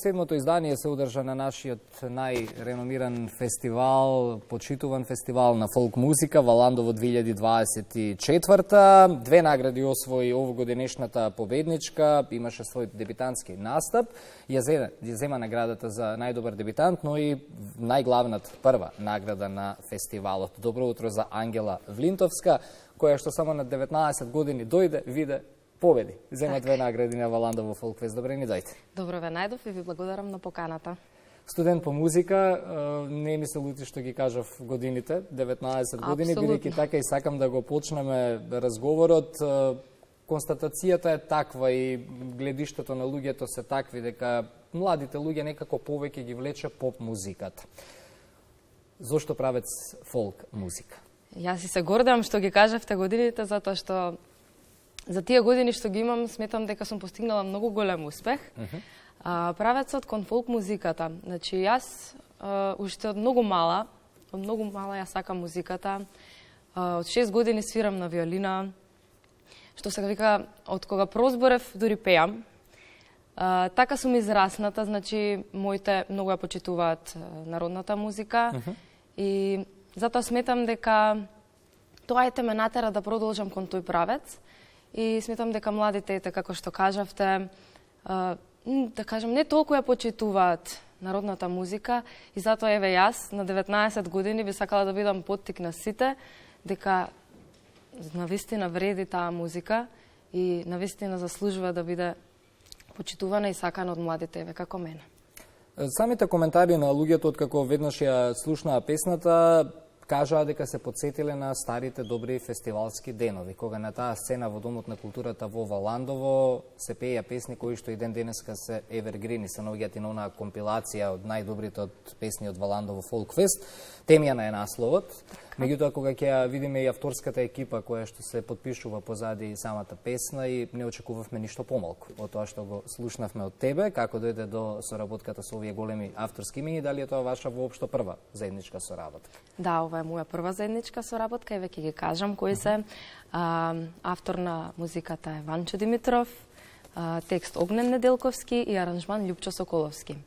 Седмото издание се одржа на нашиот најреномиран фестивал, почитуван фестивал на фолк музика Валандово 2024. Две награди освои овогодинешната победничка, имаше свој дебитантски настап, ја зема наградата за најдобар дебитант, но и најглавната прва награда на фестивалот. Добро утро за Ангела Влинтовска, која што само на 19 години дојде, виде, победи. Зема две награди на Валандово Фолкфест. Добре ни дојте. Добро ве најдов и ви благодарам на поканата. Студент по музика, не ми се лути што ги кажав годините, 19 години, бидејќи така и сакам да го почнеме разговорот. Констатацијата е таква и гледиштето на луѓето се такви дека младите луѓе некако повеќе ги влече поп музиката. Зошто правец фолк музика? Јас и се гордам што ги кажавте годините, затоа што за тие години што ги имам, сметам дека сум постигнала многу голем успех. Правецот кон фолк музиката. Значи, јас уште од многу мала ја сакам музиката. Од 6 години свирам на виолина, што се вика, од кога прозборев, дури пеам. Така сум израсната, значи, моите многу ја почитуваат народната музика. И затоа сметам дека тоа ме натера да продолжам кон тој правец. И сметам дека младите, како што кажавте, да кажам, не толку ја почитуваат народната музика и затоа еве јас на 19 години би сакала да бидам поттик на сите дека навистина вреди таа музика и навистина заслужува да биде почитувана и сакана од младите, еве како мене. Самите коментари на луѓето откако веднаш ја слушнаа песната кажаа дека се потсетиле на старите добри фестивалски денови, кога на таа сцена во Домот на културата во Валандово се пеја песни кои што и ден денеска се евергрини, се наоѓаат и на онаа компилација од најдобрите од песни од Валандово Фолкфест. Темјана е насловот. Меѓутоа, кога ќе ја видиме и авторската екипа која што се подпишува позади самата песна и не очекувавме ништо помалку од тоа што го слушнавме од тебе, како дојде до соработката со овие големи авторски имени, дали е тоа ваша воопшто прва заедничка соработка? Да, ова е моја прва заедничка соработка и веќе ги кажам кои се. Автор на музиката е Ванчо Димитров, текст Огнен Неделковски и аранжман Љупчо Соколовски.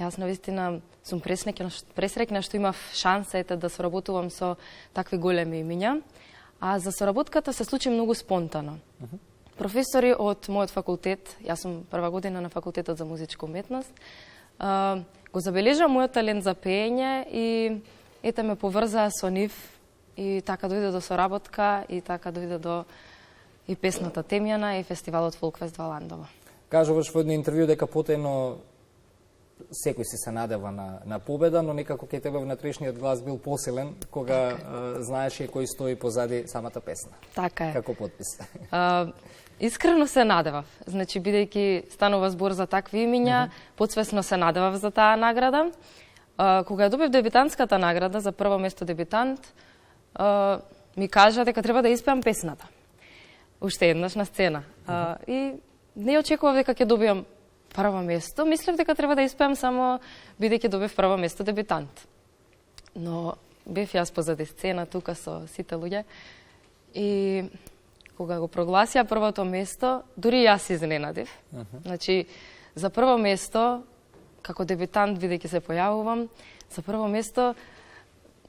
Јас навистина сум пресрекна што имав шанса да соработувам со такви големи имиња, а за соработката се случи многу спонтано. Професори од мојот факултет, јас сум прва година на факултетот за музичка уметност, го забележа мојот талент за пеење и ете ме поврзаа со нив и така дојде до соработка и така дојде до и песната Темјана и фестивалот Фолкфест Валандово. Кажуваш во едно интервју дека потајно секој си се надева на победа, но некако кај тебе внатрешниот глас бил посилен кога знаеше кој стои позади самата песна. Така е. Како подпис? Искрено се надевав. Значи, бидејќи станува збор за такви имиња, подсвесно се надевав за таа награда. Кога ја добив дебитантската награда за прво место дебитант, ми кажа дека треба да испеам песната. Уште еднаш на сцена. И не очекував дека ќе добиам прво место. Мислев дека треба да испеам само бидејќи добив прво место дебитант. Но бев јас позади сцена тука со сите луѓе и кога го прогласија првото место, дури јас се изненадив. Значи, за прво место, како дебитант, бидејќи се појавувам, за прво место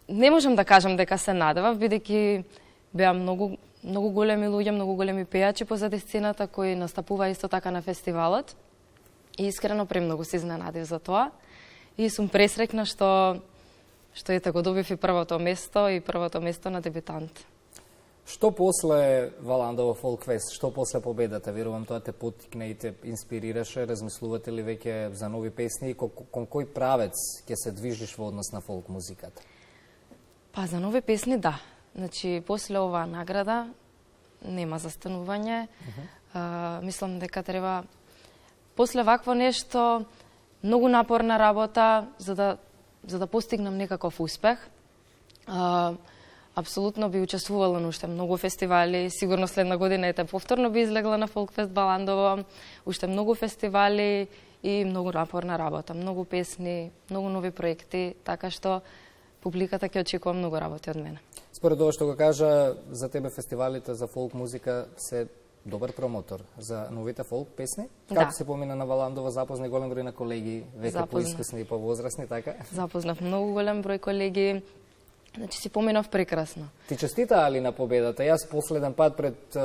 не можам да кажам дека се надевав, бидејќи беа многу големи луѓе, многу големи пејачи позади сцената кои настапува исто така на фестивалот. И искрено премногу се изненадив за тоа. И сум пресрекна што ете го добив и првото место на дебитант. Што после Валандово Фолкфест, што после победата? Верувам тоа те поттикна и те инспирираше, размислувате ли веќе за нови песни и кон кој правец ќе се движиш во однос на фолк музиката? Па за нови песни да. Значи после оваа награда нема застанување. Мислам дека треба после вакво нешто многу напорна работа за да постигнам некаков успех. Апсолутно би учествувала на уште многу фестивали, сигурно следна година ете повторно би излегла на Фолкфест Валандово, уште многу фестивали и многу напорна работа, многу песни, многу нови проекти, така што публиката ќе очекува многу работи од мене. Според ова што го кажа, за тебе фестивалите за фолк музика се добар промотор за новите фолк песни. Да. Како се помина на Валандово, запозна голем број на колеги, веќе поискусни и повозрасни, така? Запознав многу голем број колеги. Значи си поминав прекрасно. Ти честитаа ли на победата? Јас последен пат пред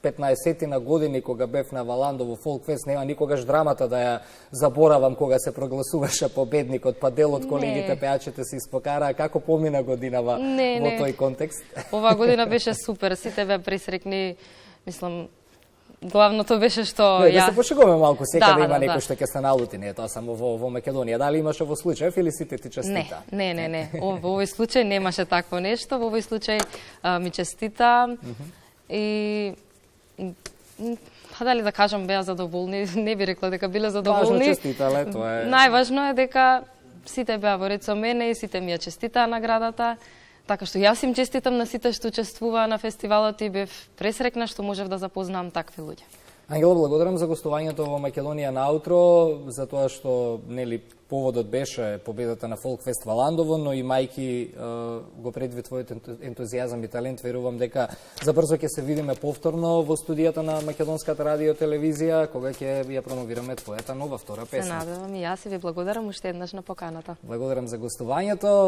15 на години кога бев на Валандово Фолкфест, нема никогаш драмата да ја заборавам кога се прогласуваше победникот, па дел од колегите пеачите се испокараа. Како помина годинава во тој контекст? Оваа година беше супер, сите беа пресрекни, мислам, главното беше што Да се пошегуваме малку, секаде има некој што ќе се налути, не е тоа само во Македонија. Дали имаше во случај или сите ти честита? Не. Во овој случај немаше такво нешто, во овој случај ми честита и дали да кажам беа задоволни, не би рекла дека биле задоволни. Важно честитале, тоа е. Најважно е дека сите беа во ред со мене и сите ми ја честитаа наградата. Така што јас им честитам на сите што учествуваа на фестивалот и бев пресрекна што можев да запознам такви луѓе. Ангела, благодарам за гостувањето во Македонија наутро, за тоа што нели поводот беше победата на Фолкфест Валандово, но и мајки го предвид твојот ентузијазам и талент, верувам дека забрзо ќе се видиме повторно во студијата на Македонската радио телевизија, кога ќе ја промовираме твојата нова втора песна. Се надевам и јас и ви благодарам уште еднаш на поканата. Благодарам за гостувањето.